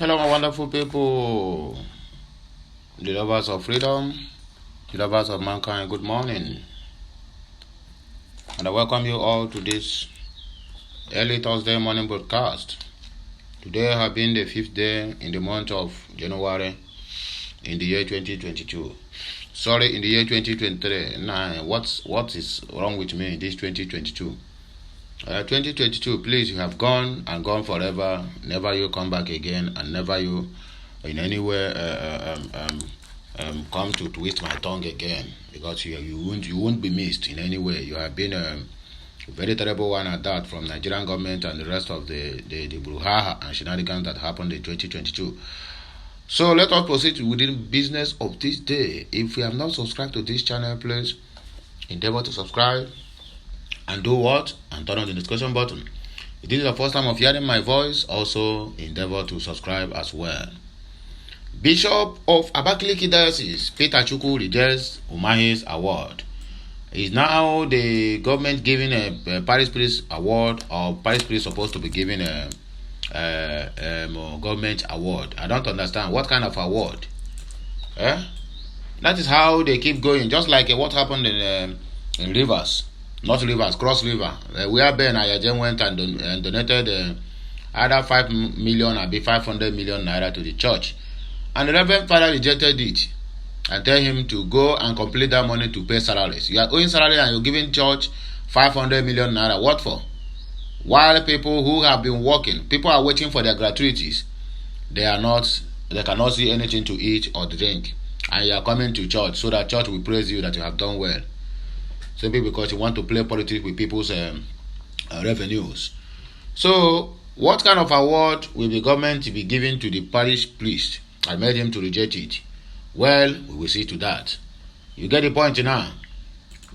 Hello, my wonderful people, the lovers of freedom, the lovers of mankind. Good morning, and I welcome you all to this early Thursday morning broadcast. Today has been the 5th day in the month of January in the year 2022. Sorry, in the year 2023. Nah, what is wrong with me? This 2022. 2022, please, you have gone and gone forever. Never you come back again, and never you in any way come to twist my tongue again, because you won't be missed in any way. You have been a very terrible one at that from Nigerian government and the rest of the brouhaha and shenanigans that happened in 2022. So let us proceed with the business of this day. If you have not subscribed to this channel, please endeavor to subscribe. And do what? And turn on the discussion button. If this is the first time of hearing my voice, also endeavor to subscribe as well. Bishop of Abakaliki Diocese, Peter Chukwu, rejects Umahi's award. Is now the government giving a Paris Priest award, or Paris Priest supposed to be giving a government award? I don't understand. What kind of award? That is how they keep going. Just like what happened in Rivers. Not Rivers, Cross River, where Ben Ayajen went and donated either 5 million or 500 million naira to the church. And the Reverend Father rejected it and tell him to go and complete that money to pay salaries. You are owing salary and you're giving church 500 million naira. What for? While people who have been working, people are waiting for their gratuities. They cannot see anything to eat or drink. And you are coming to church so that church will praise you that you have done well. Simply because you want to play politics with people's revenues. So, what kind of award will the government be giving to the parish priest? I made him to reject it. Well, we will see to that. You get the point now.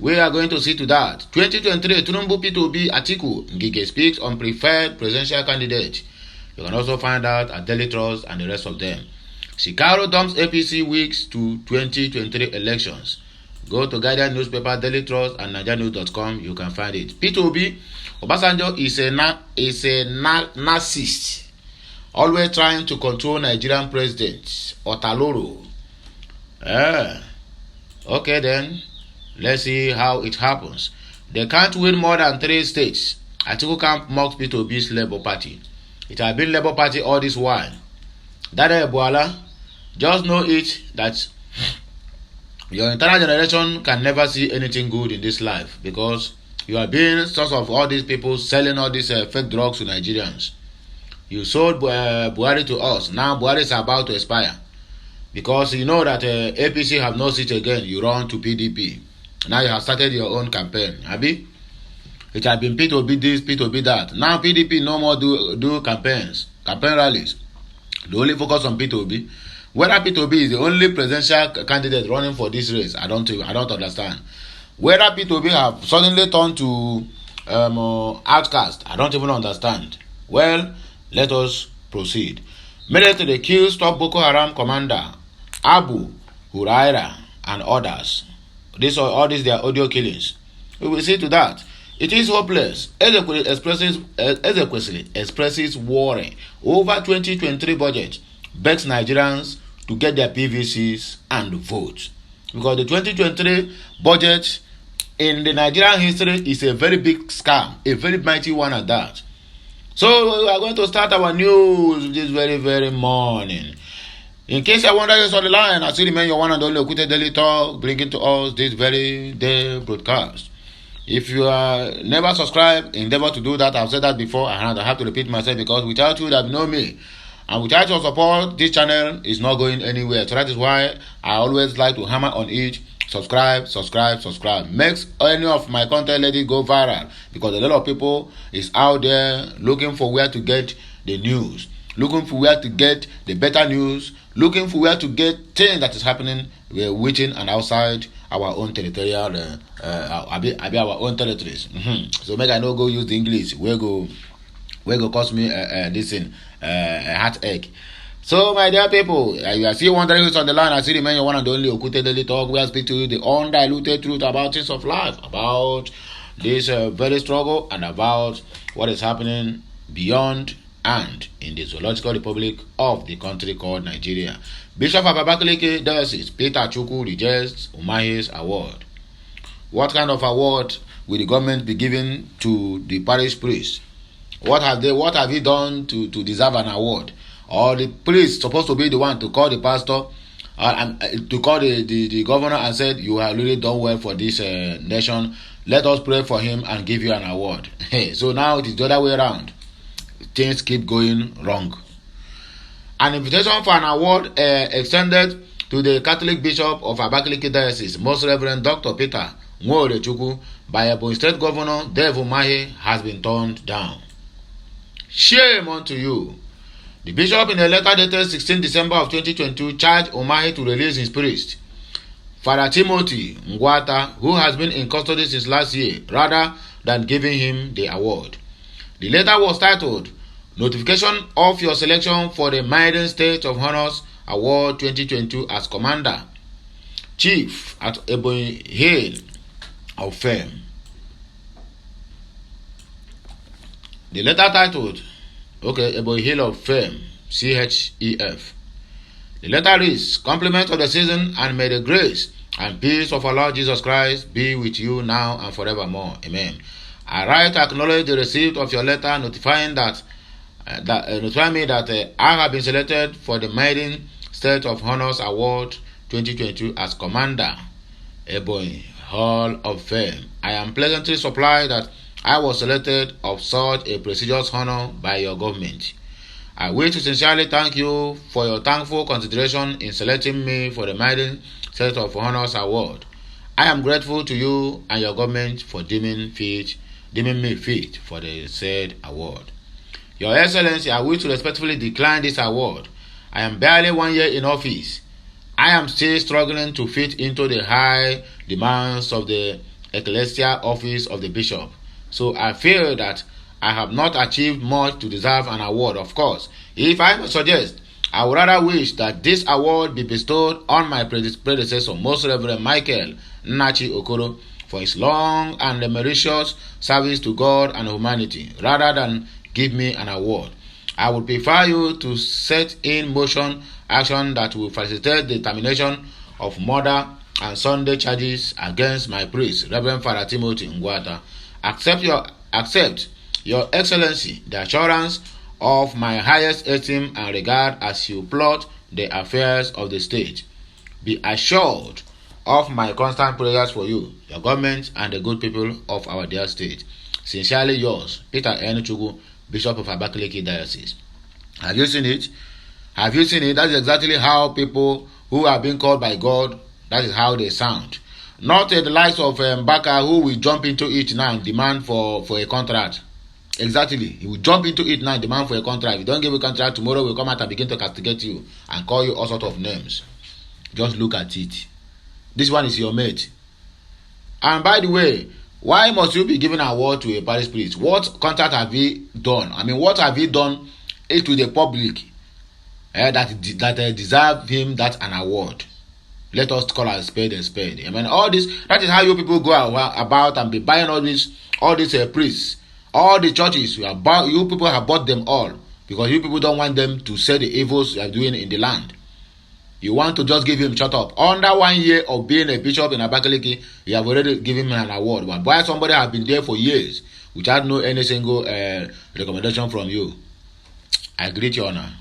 We are going to see to that. 2023, Tinubu P2B Atiku Ngige speaks on preferred presidential candidate. You can also find out at Daily Trust and the rest of them. Shikaro dumps APC weeks to 2023 elections. Go to Guardian newspaper, Daily Trust, and NigeriaNews.com. You can find it. P2B, Obasanjo is a narcissist, always trying to control Nigerian president. Otaloro. Okay then, let's see how it happens. They can't win more than 3 states. Atiku camp mocks P2B's Labour Party. It has been Labour Party all this while. Dada Ebuala, just know it that your entire generation can never see anything good in this life, because you are being source of all these people selling all these fake drugs to Nigerians. You sold Buhari to us. Now Buhari is about to expire, because you know that APC have no seat again. You run to PDP. Now you have started your own campaign. Abi? It has been P2B this, P2B that. Now PDP no more do campaign rallies. They only focus on P2B. Whether P2B is the only presidential candidate running for this race, I don't understand. Whether P2B have suddenly turned to outcast, I don't even understand. Well, let us proceed. Military kills top Boko Haram commander Abu Huraira and others. All these their audio killings. We will see to that. It is hopeless. Ezekwesili expresses worry over 2023 budget, begs Nigerians to get their PVCs and vote. Because the 2023 budget in the Nigerian history is a very big scam, a very mighty one at that. So we are going to start our news this very, very morning. In case I wonder who's on the line, I still remain your one and only Okute Daily Talk, bringing to us this very day broadcast. If you are never subscribed, endeavor to do that. I've said that before, and I have to repeat myself, because without you, that know me. And without your support, this channel is not going anywhere. So that is why I always like to hammer on it. Subscribe. Makes any of my content let it go viral. Because a lot of people is out there looking for where to get the news. Looking for where to get the better news. Looking for where to get things that is happening within and outside our own territorial, our own territories. So make I no go use the English. We go cost me this thing. Heartache. So, my dear people, you are still wondering who's on the line. I still remain your one and only Okute Daily Talk, where I speak to you the undiluted truth about things of life, about this very struggle, and about what is happening beyond and in the Zoological Republic of the country called Nigeria. Bishop of Abakaliki Diocese Peter Chukwu rejects Umahi's award. What kind of award will the government be giving to the parish priest? What have he done to deserve an award? Or the priest supposed to be the one to call the pastor to call the governor and said, you have really done well for this nation. Let us pray for him and give you an award. So now it is the other way around. Things keep going wrong. An invitation for an award extended to the Catholic Bishop of Abakaliki Diocese, Most Reverend Dr. Peter Chukwu, by Ebonyi State Governor Dave Umahi, has been turned down. Shame unto you. The bishop, in a letter dated 16 December of 2022, charged Umahi to release his priest, Father Timothy Ngwata, who has been in custody since last year, rather than giving him the award. The letter was titled, Notification of your selection for the Maiden State of Honors Award 2022 as Commander, Chief at Ebonyi Hill of Fame. The letter titled, Ebonyi Hill of Fame, CHEF. The letter reads, Compliment of the season, and may the grace and peace of our Lord Jesus Christ be with you now and forevermore. Amen. I write to acknowledge the receipt of your letter notifying me that I have been selected for the Maiden State of Honors Award 2022 as Commander, Ebonyi Hall of Fame. I am pleasantly surprised that I was selected of such a prestigious honor by your government. I wish to sincerely thank you for your thankful consideration in selecting me for the Maiden State of Honors Award. I am grateful to you and your government for deeming me fit for the said award. Your Excellency, I wish to respectfully decline this award. I am barely 1 year in office. I am still struggling to fit into the high demands of the ecclesial office of the bishop. So I feel that I have not achieved much to deserve an award. Of course, if I may suggest, I would rather wish that this award be bestowed on my predecessor, Most Reverend Michael Nnachi Okoro, for his long and meritorious service to God and humanity, rather than give me an award. I would prefer you to set in motion action that will facilitate the termination of murder and Sunday charges against my priest, Reverend Father Timothy Ngwata. Accept, Your Excellency, the assurance of my highest esteem and regard as you plot the affairs of the state. Be assured of my constant prayers for you, your government, and the good people of our dear state. Sincerely yours, Peter N. Chukwu, Bishop of Abakaliki Diocese. Have you seen it? Have you seen it? That is exactly how people who are being called by God, that is how they sound. Not the likes of Mbaka, who will jump into it now and demand for a contract. Exactly. He will jump into it now and demand for a contract. If you don't give a contract, tomorrow we'll come out and begin to castigate you and call you all sorts of names. Just look at it. This one is your mate. And by the way, why must you be giving an award to a parish priest? What contract have you done? I mean, what have you done to the public that deserve him that an award? Let us call a spade a spade. I mean, all this, that is how you people go about and be buying all these priests. All the churches, you people have bought them all because you people don't want them to say the evils you are doing in the land. You want to just give him shut up. Under 1 year of being a bishop in Abakaliki, you have already given him an award. But why somebody has been there for years without any single recommendation from you? I greet your honor.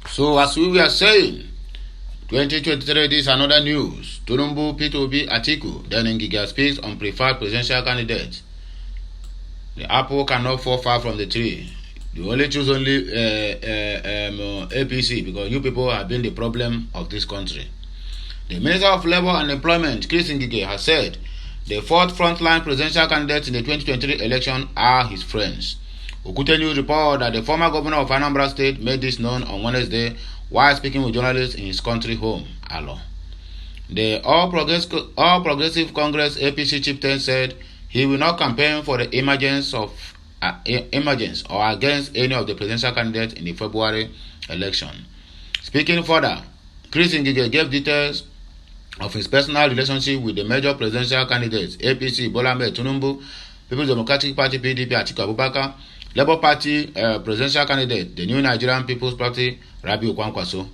So as we were saying, 2023, this is another news. Tunumbu P2B Atiku, then Ngiga speaks on preferred presidential candidate. The apple cannot fall far from the tree. You only choose APC because you people have been the problem of this country. The Minister of Labour and Employment, Chris Ngige, has said the fourth frontline presidential candidates in the 2023 election are his friends. Okute News report that the former governor of Anambra State made this known on Wednesday while speaking with journalists in his country home, Alo. The All Progressive Congress APC chieftain said he will not campaign for the emergence or against any of the presidential candidates in the February election. Speaking further, Chris Ngige gave details of his personal relationship with the major presidential candidates APC Bola Ahmed Tinubu, People's Democratic Party PDP Atiku Abubakar, Labour Party presidential candidate, the new Nigerian People's Party, Rabiu Kwankwaso.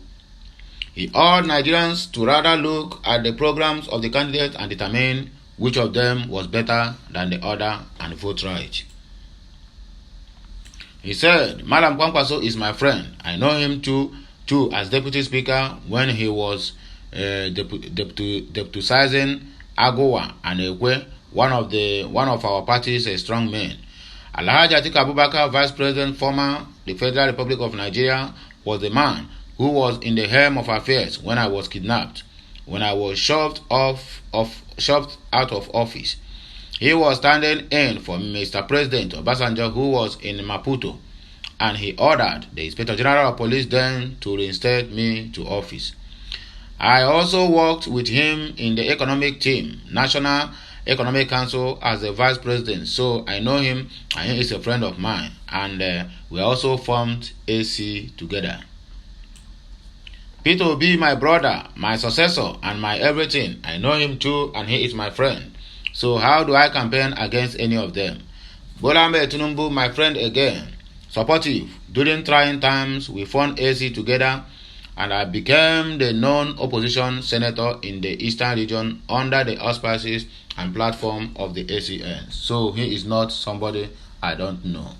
He urged Nigerians to rather look at the programs of the candidate and determine which of them was better than the other and vote right. He said, Madam Kwankwaso is my friend. I know him too as Deputy Speaker when he was deputizing Agowa and Ekwe, one of our party's strong men. Alhaji Atiku Abubakar, Vice President, former the Federal Republic of Nigeria, was the man who was in the helm of affairs when I was kidnapped, when I was shoved out of office. He was standing in for Mr. President Obasanjo, who was in Maputo, and he ordered the Inspector General of Police then to reinstate me to office. I also worked with him in the economic team, National Economic Council, as the Vice President, so I know him and he is a friend of mine, and we also formed AC together. Peter will be my brother, my successor, and my everything. I know him too and he is my friend. So how do I campaign against any of them? Bola Ahmed Tinubu, my friend again, supportive. During trying times, we formed AC together and I became the non-opposition senator in the Eastern region under the auspices and platform of the ACN. So he is not somebody I don't know.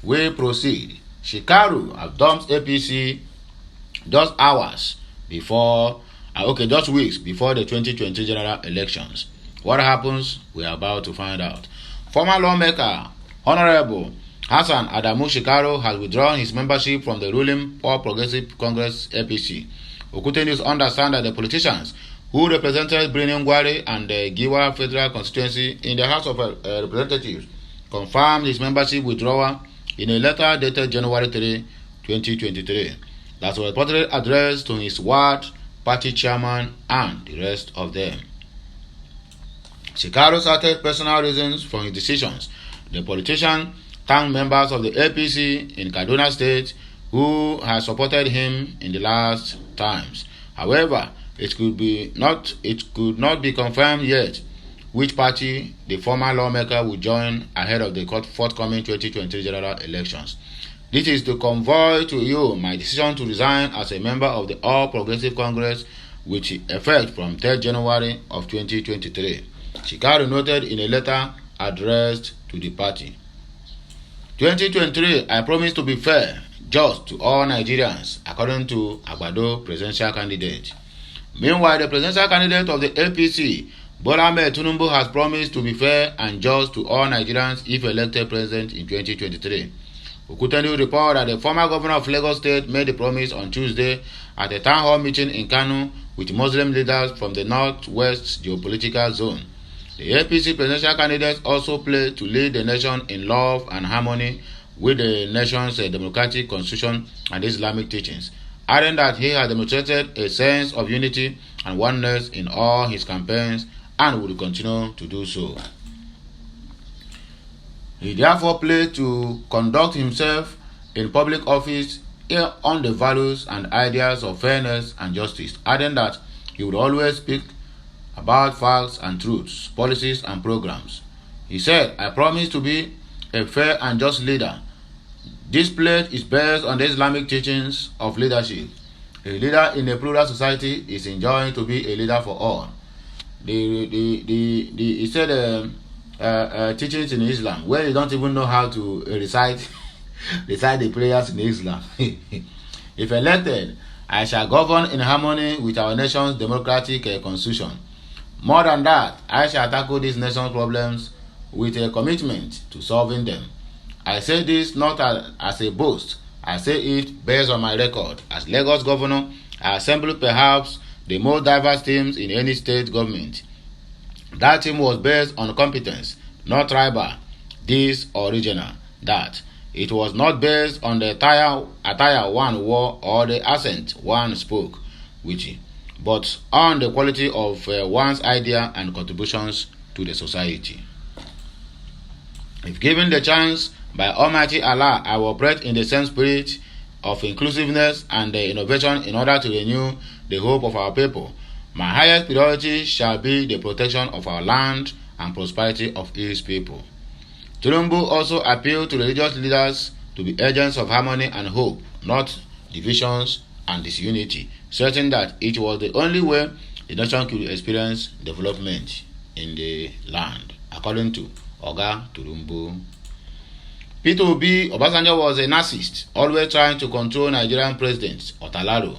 We proceed. Shikaru have dumped APC just weeks before the 2020 general elections. What happens? We are about to find out. Former lawmaker Honorable Hassan Adamu Shikaru has withdrawn his membership from the ruling All Progressive Congress APC. Okute News understand that the politicians who represented Birnin Gwari and the Giwa Federal Constituency in the House of Representatives confirmed his membership withdrawal in a letter dated January 3, 2023. That was reportedly addressed to his ward, party chairman, and the rest of them. Shikaru cited personal reasons for his decisions. The politician thanked members of the APC in Kaduna State who had supported him in the last times. However, it could not be confirmed yet which party the former lawmaker would join ahead of the forthcoming 2020 general elections. This is to convey to you my decision to resign as a member of the All Progressive Congress with effect from 3rd January of 2023. Shikaru noted in a letter addressed to the party. 2023, I promise to be fair, just to all Nigerians, according to Agbado presidential candidate. Meanwhile, the presidential candidate of the APC, Bola Ahmed Tinubu, has promised to be fair and just to all Nigerians if elected president in 2023. Okuteni reported that the former governor of Lagos State made the promise on Tuesday at a town hall meeting in Kano with Muslim leaders from the northwest geopolitical zone. The APC presidential candidate also pledged to lead the nation in love and harmony with the nation's democratic constitution and Islamic teachings, adding that he has demonstrated a sense of unity and oneness in all his campaigns and will continue to do so. He therefore pledged to conduct himself in public office on the values and ideas of fairness and justice, adding that he would always speak about facts and truths, policies and programs. He said, I promise to be a fair and just leader. This pledge is based on the Islamic teachings of leadership. A leader in a plural society is enjoined to be a leader for all. He said teachings in Islam, where you don't even know how to recite the prayers in Islam. If elected, I shall govern in harmony with our nation's democratic constitution. More than that, I shall tackle this nation's problems with a commitment to solving them. I say this not as a boast. I say it based on my record. As Lagos governor, I assembled perhaps the most diverse teams in any state government. That team was based on competence, not tribal, this or regional, that. It was not based on the attire one wore or the accent one spoke, but on the quality of one's idea and contributions to the society. If given the chance by Almighty Allah, I will operate in the same spirit of inclusiveness and innovation in order to renew the hope of our people. My highest priority shall be the protection of our land and prosperity of its people. Tinubu also appealed to religious leaders to be agents of harmony and hope, not divisions and disunity, certain that it was the only way the nation could experience development in the land, according to Oga Tinubu. Peter Obi Obasanjo was a narcissist, always trying to control Nigerian president Otalaro.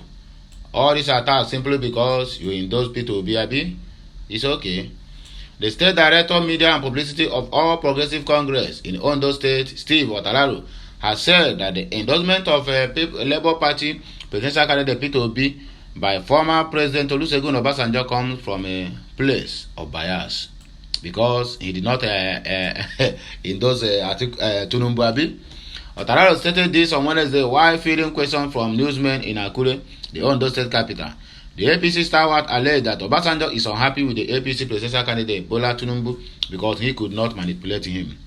All these attacks simply because you endorse Peter Obi, Abi? It's okay. The State Director, Media and Publicity of All Progressive Congress in Ondo State, Steve Otalaro, has said that the endorsement of Labour Party presidential candidate Peter Obi by former President Olusegun Obasanjo comes from a place of bias because he did not endorse Tinubu, Abi. Otalaro stated this on Wednesday while fielding questions from newsmen in Akure, the Ondo State capital. The APC stalwart alleged that Obasanjo is unhappy with the APC presidential candidate Bola Tinubu because he could not manipulate him.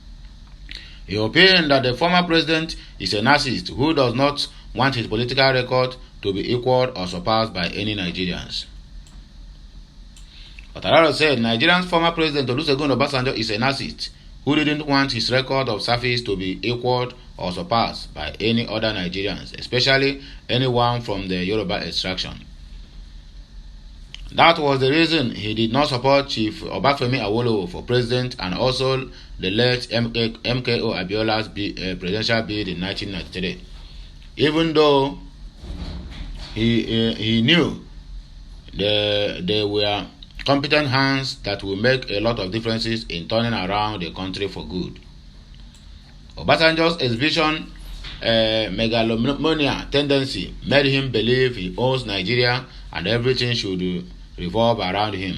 He opined that the former president is a narcissist who does not want his political record to be equaled or surpassed by any Nigerians. Otalaro said Nigeria's former president Olusegun Obasanjo is a narcissist who didn't want his record of service to be equaled or surpassed by any other Nigerians, especially anyone from the Yoruba extraction. That was the reason he did not support Chief Obafemi Awolowo for president and also the late MKO Abiola's presidential bid in 1993. Even though he knew there were competent hands that will make a lot of differences in turning around the country for good. Obasanjo's exhibition megalomania tendency made him believe he owns Nigeria and everything should revolve around him.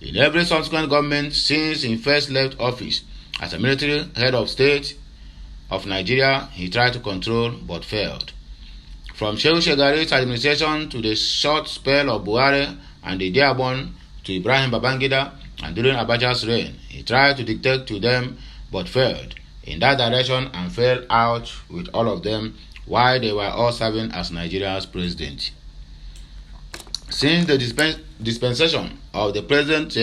In every subsequent government since he first left office as a military head of state of Nigeria, he tried to control but failed. From Shehu Shagari's administration to the short spell of Buhari and the Dearborn to Ibrahim Babangida and during Abacha's reign, he tried to dictate to them but failed in that direction and fell out with all of them while they were all serving as Nigeria's president. Since the dispensation of the present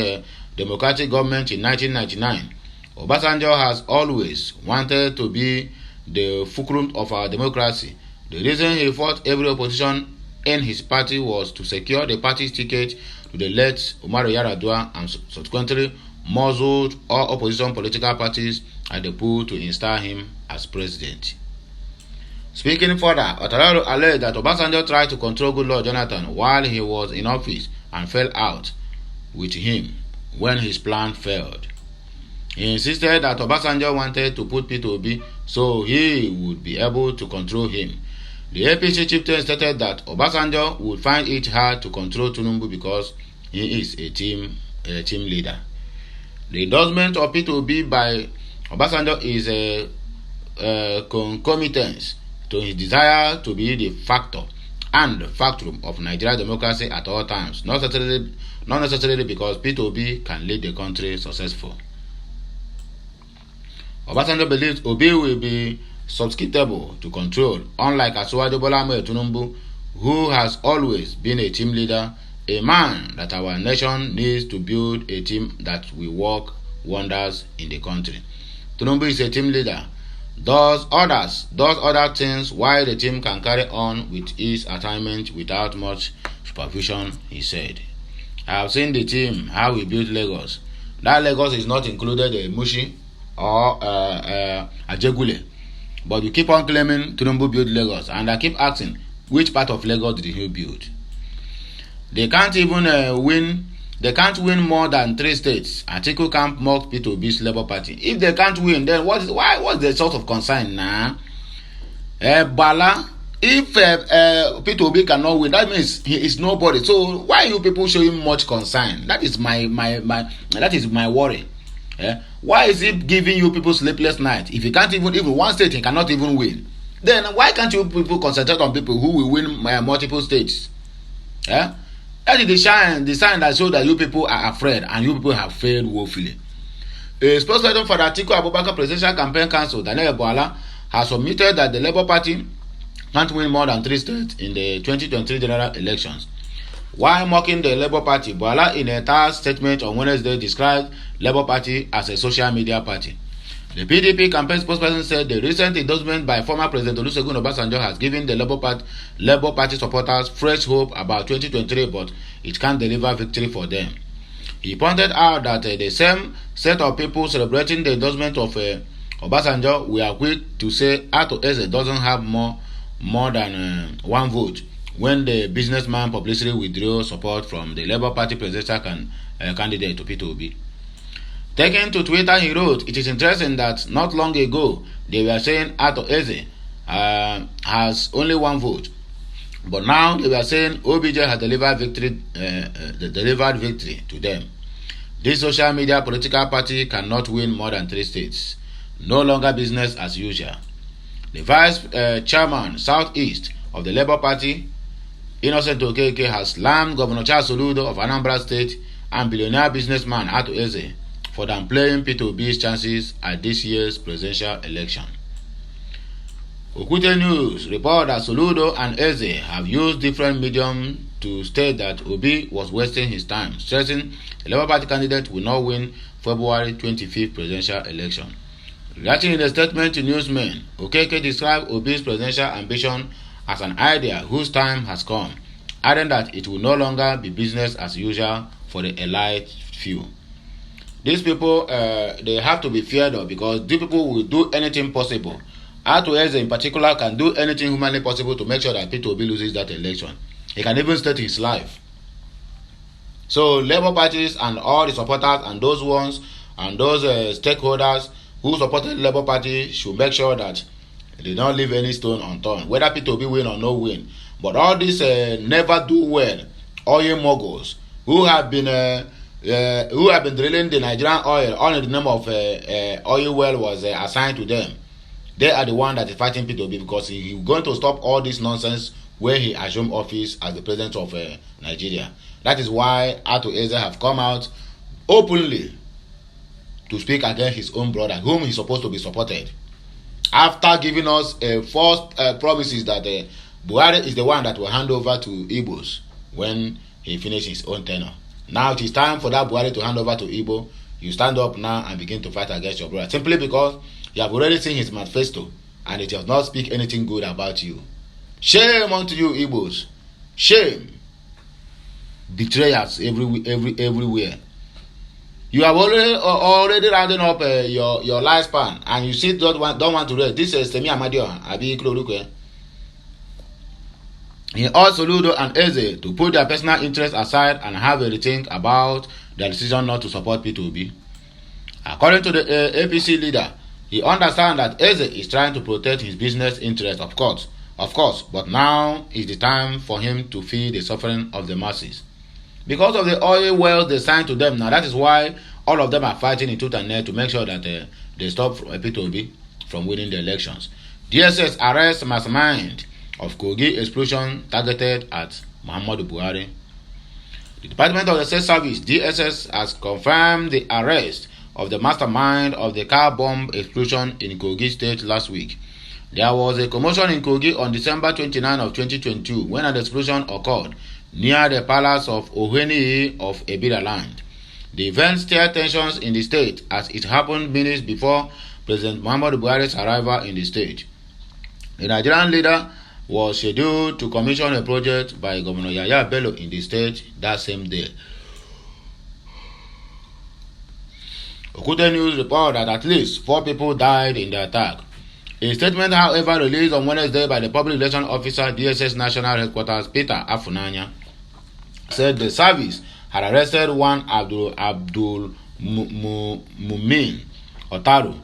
democratic government in 1999, Obasanjo has always wanted to be the fulcrum of our democracy. The reason he fought every opposition in his party was to secure the party's ticket to the late Umahi Yar'Adua and subsequently muzzled all opposition political parties at the poll to install him as president. Speaking further, Otalaro alleged that Obasanjo tried to control Goodluck Jonathan while he was in office and fell out with him when his plan failed. He insisted that Obasanjo wanted to put Peter Obi so he would be able to control him. The APC chieftain stated that Obasanjo would find it hard to control Tinubu because he is a team leader. The endorsement of Peter Obi by Obasanjo is a concomitance to his desire to be the factor and the factorum of Nigerian democracy at all times, not necessarily because Peter Obi can lead the country successful. Obasanjo believes Obi will be susceptible to control, unlike Asiwaju Bola Ahmed Tinubu, who has always been a team leader, a man that our nation needs to build a team that will work wonders in the country. Tinubu is a team leader, does other things while the team can carry on with its assignment without much supervision, he said. I have seen the team, how we build Lagos. That Lagos is not included Mushi or Ajegule. But you keep on claiming Tinubu built Lagos, and I keep asking, which part of Lagos did he build? They can't even win. They can't win more than 3 states. Atiku can't mock Peter Obi's Labour Party. If they can't win, then what's the sort of concern now? Bala, if Peter Obi cannot win, that means he is nobody. So why are you people showing much concern? That is my worry. Why is it giving you people sleepless night? If he can't even one state he cannot even win, then why can't you people concentrate on people who will win multiple states? That is the sign that shows that you people are afraid and you people have failed woefully. A spokesperson for the Atiku Abubakar Presidential Campaign Council, Daniel Boala, has submitted that the Labour Party can't win more than 3 states in the 2023 general elections. While mocking the Labour Party, Boala in a third statement on Wednesday described Labour Party as a social media party. The PDP campaign spokesperson said the recent endorsement by former President Olusegun Obasanjo has given the Labour Party supporters fresh hope about 2023, but it can't deliver victory for them. He pointed out that the same set of people celebrating the endorsement of Obasanjo were quick to say Ato Eze doesn't have more than one vote when the businessman publicly withdrew support from the Labour Party presidential candidate to Peter Obi. Taking to Twitter, he wrote, "It is interesting that not long ago they were saying Ato Eze has only one vote, but now they were saying OBJ has delivered victory to them. This social media political party cannot win more than 3 states. No longer business as usual." The vice chairman Southeast of the Labour Party, Innocent Okeke, has slammed Governor Charles Soludo of Anambra State and billionaire businessman Ato Eze for downplaying Peter Obi's chances at this year's presidential election. Okute News report that Soludo and Eze have used different mediums to state that Obi was wasting his time, stressing the Labour Party candidate will not win February 25th presidential election. Reacting in a statement to newsmen, Okeke described Obi's presidential ambition as an idea whose time has come, adding that it will no longer be business as usual for the elite few. These people, they have to be feared of because these people will do anything possible. Ato Eze in particular can do anything humanly possible to make sure that Peter Obi loses that election. He can even stake his life. So Labour parties and all the supporters and those ones and those stakeholders who supported the Labour Party should make sure that they don't leave any stone unturned, whether Peter Obi win or no win. But all these never do well oil moguls who have been drilling the Nigerian oil under the name of oil well was assigned to them. They are the one that is fighting Peter Obi because he is going to stop all this nonsense where he assumed office as the president of Nigeria. That is why Ato Eze have come out openly to speak against his own brother, whom he's supposed to be supported, after giving us false promises that Buhari is the one that will hand over to Igbos when he finishes his own tenure. Now it is time for that Buhari to hand over to Igbo. You stand up now and begin to fight against your brother simply because you have already seen his manifesto and it does not speak anything good about you. Shame unto you, Igbos. Shame. Betrayers everywhere. You have already rounding up your lifespan and you still don't want to rest. This is Semi Amadio Abi Klorukwe. He also Ludo and Eze to put their personal interests aside and have a rethink about their decision not to support P2B. According to the APC leader, he understands that Eze is trying to protect his business interests, of course, but now is the time for him to feel the suffering of the masses. Because of the oil wells they signed to them now, that is why all of them are fighting in tooth and nail to make sure that they stop P2B from winning the elections. DSS arrests mastermind of Kogi explosion targeted at Muhammadu Buhari. The Department of the State Service, DSS, has confirmed the arrest of the mastermind of the car bomb explosion in Kogi State last week. There was a commotion in Kogi on December 29 of 2022 when an explosion occurred near the palace of Oheni of Ebira land. The event stirred tensions in the state as it happened minutes before President Muhammadu Buhari's arrival in the state. The Nigerian leader was scheduled to commission a project by Governor Yahaya Bello in the state that same day. Okute News report that at least 4 people died in the attack. A statement, however, released on Wednesday by the Public Relations Officer, DSS National Headquarters, Peter Afunanya, said the service had arrested one Abdul Mumin Otaru,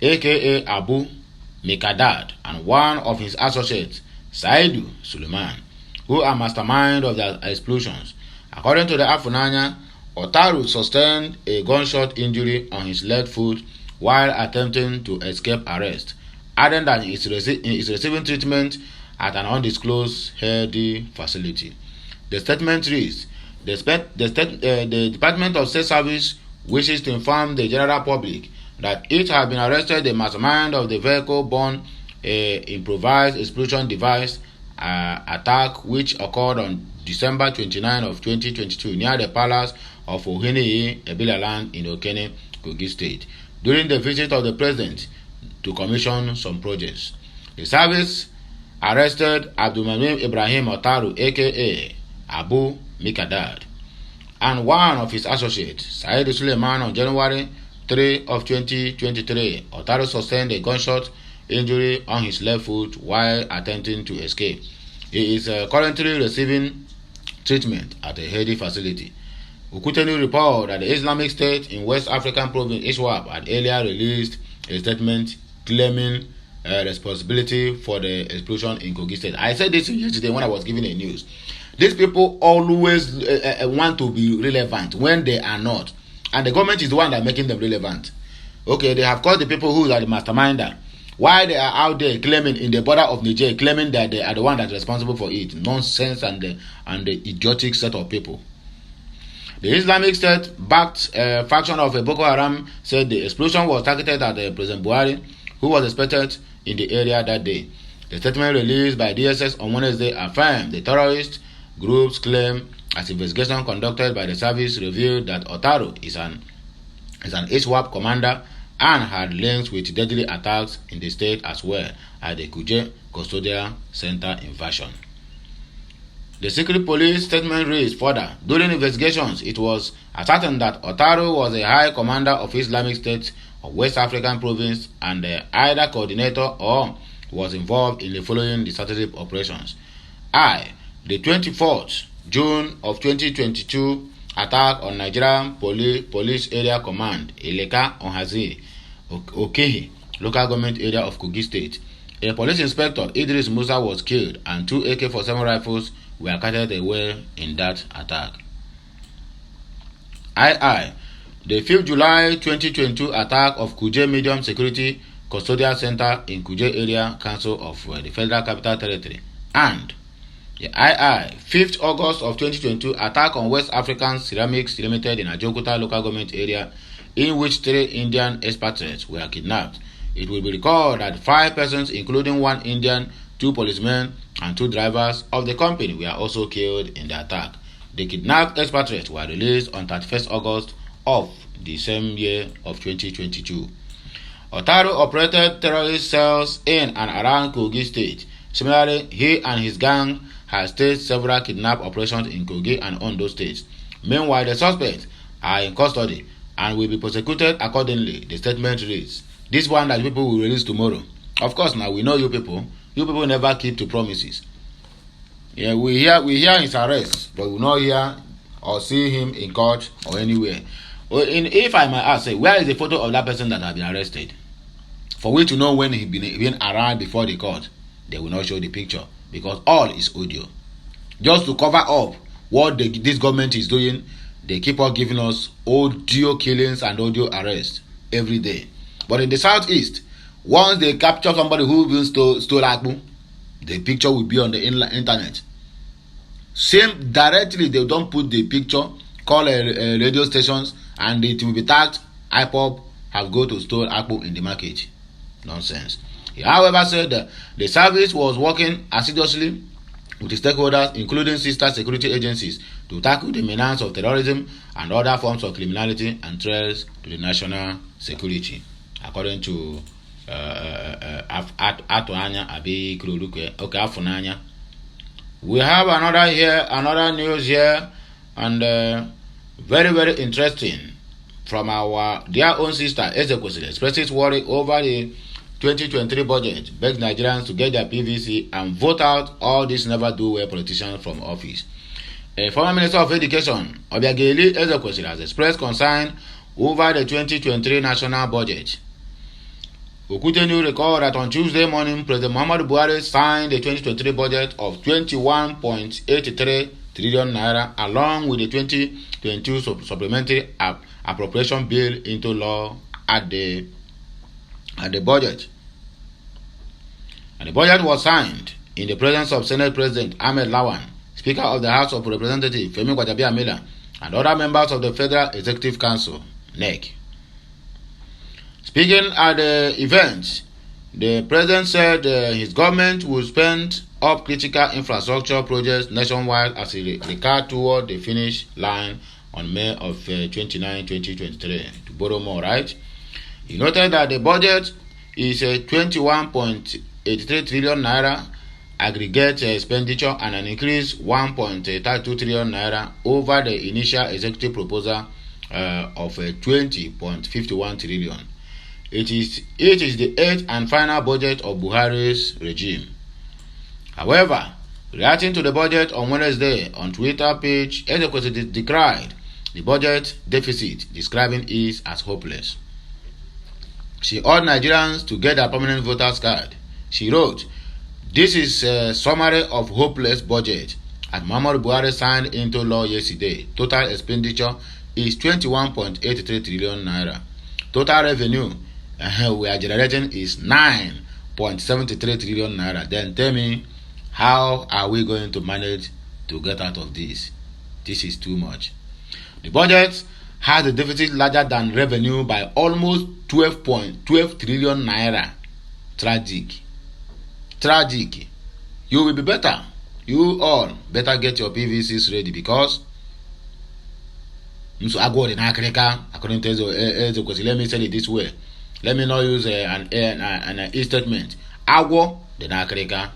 aka Abu Mikadad, and one of his associates, Saidu Suleiman, who are mastermind of the explosions. According to the Afunanya, Otaru sustained a gunshot injury on his left foot while attempting to escape arrest, adding that he is receiving treatment at an undisclosed health facility. The statement reads, the Department of State Service wishes to inform the general public that it has been arrested the mastermind of the vehicle-borne improvised explosion device attack which occurred on December 29 of 2022 near the palace of Ohene Ebila land in Okene, Kogi State. during the visit of the president to commission some projects. The service arrested Abdulmanim Ibrahim Otaru, aka Abu Mikdad, and one of his associates, Said Suleiman, on January 3 of 2023. Otaru sustained a gunshot injury on his left foot while attempting to escape. He is currently receiving treatment at a health facility. Ukuteni reported that the Islamic State in West African province ISWAP had earlier released a statement claiming responsibility for the explosion in Kogi State. I said this yesterday when I was giving a news. These people always want to be relevant when they are not, and the government is the one that making them relevant. Okay, they have caught the people who are the masterminder. Why they are out there claiming in the border of Niger, claiming that they are the one that's responsible for it? Nonsense and the idiotic set of people. The Islamic State backed faction of Boko Haram said the explosion was targeted at President Buhari, who was expected in the area that day. The statement released by DSS on Wednesday affirmed the terrorist group's claim, as investigation conducted by the service revealed that Otaru is an ISWAP commander and had links with deadly attacks in the state as well as the Kuje Custodial Center invasion. The secret police statement reads further, during investigations, it was ascertained that Otaru was a high commander of Islamic State of West African province and either coordinator or was involved in the following decisive operations. The 24th June of 2022 attack on Nigerian Police Area Command, Eleka Onhazi, Okehi, local government area of Kogi State. A police inspector, Idris Musa, was killed and 2 AK-47 rifles were carried away in that attack. The 5th July 2022 attack of Kuje Medium Security Custodial Center in Kuje Area Council of the Federal Capital Territory. And the 5th August of 2022 attack on West African Ceramics Limited in Ajokuta local government area, in which 3 Indian expatriates were kidnapped. It will be recalled that 5 persons, including 1 Indian, 2 policemen, and 2 drivers of the company were also killed in the attack. The kidnapped expatriates were released on 31st August of the same year of 2022. Otaru operated terrorist cells in and around Kogi State. Similarly, he and his gang had staged several kidnap operations in Kogi and Ondo states. Meanwhile, the suspects are in custody and will be prosecuted accordingly, the statement reads. This one that people will release tomorrow. Of course, now we know you people. You people never keep to promises. Yeah, we hear his arrest, but we will not hear or see him in court or anywhere. If I might ask, where is the photo of that person that has been arrested? For we to know when he been around before the court, they will not show the picture because all is audio. Just to cover up what this government is doing, they keep on giving us audio killings and audio arrests every day. But in the southeast, once they capture somebody who even stole Akpu, the picture will be on the internet. Same directly, they don't put the picture, call radio stations, and it will be tagged IPOB have go to store Akpu in the market. Nonsense. He, however, said that the service was working assiduously with the stakeholders, including sister security agencies, to tackle the menace of terrorism and other forms of criminality and threats to the national security. According to Atoanya Abi Kuruluke, okay, Afunanya. We have another news here, and very, very interesting from our dear own sister Ezekwesili, expresses worry over the 2023 budget, begs Nigerians to get their PVC and vote out all these never-do-well politicians from office. A former Minister of Education, Obiageli Ezekwesili, has expressed concern over the 2023 national budget. Okutenu recalled that on Tuesday morning, President Muhammadu Buhari signed the 2023 budget of 21.83 trillion naira along with the 2022 supplementary appropriation bill into law at the budget. And the budget was signed in the presence of Senate President Ahmed Lawan, Speaker of the House of Representatives Femi Gbajabiamila, and other members of the Federal Executive Council, NEC. Speaking at the event, the president said his government will spend up critical infrastructure projects nationwide as he recurs toward the finish line on May of 29, 2023. To borrow more, right? He noted that the budget is 21.83 trillion naira aggregate expenditure and an increase 1.32 trillion naira over the initial executive proposal of 20.51 trillion. It is the eighth and final budget of Buhari's regime. However, reacting to the budget on Wednesday on Twitter page, Ezekwesili decried the budget deficit, describing it as hopeless. She urged Nigerians to get their permanent voters card. She wrote, "This is a summary of hopeless budget as Muhammadu Buhari signed into law yesterday. Total expenditure is 21.83 trillion naira. Total revenue we are generating is 9.73 trillion naira. Then tell me, how are we going to manage to get out of this? This is too much." The budget has a deficit larger than revenue by almost 12 trillion naira. Tragic. You will be better. You all better get your PVCs ready, because according to Ezekwesili, let me say it this way. Let me not use an e-statement. Agwo the Nakrika.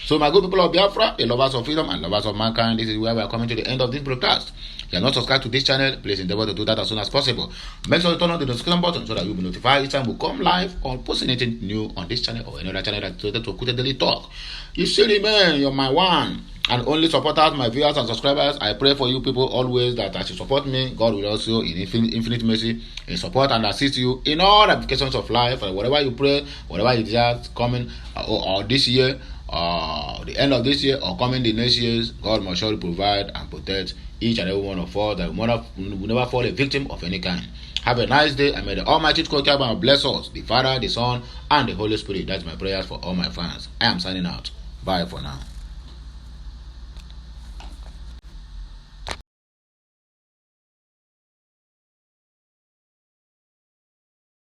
So my good people of Biafra, the lovers of freedom and lovers of mankind, this is where we are coming to the end of this broadcast. If you are not subscribed to this channel, please endeavor to do that as soon as possible. Make sure to turn on the notification button so that you'll be notified each time we come live or post anything new on this channel or any other channel that's related to Okute Daily Talk. You see me, man, you're my one and only supporters, my viewers and subscribers. I pray for you people always that as you support me, God will also in infinite mercy support and assist you in all applications of life, or whatever you pray, whatever you desire coming or this year, the end of this year or coming the next years. God must surely provide and protect each and every one of us, that will never fall a victim of any kind. Have a nice day, and may the Almighty God bless us, the Father, the Son, and the Holy Spirit. That's my prayers for all my fans. I am signing out. Bye for now.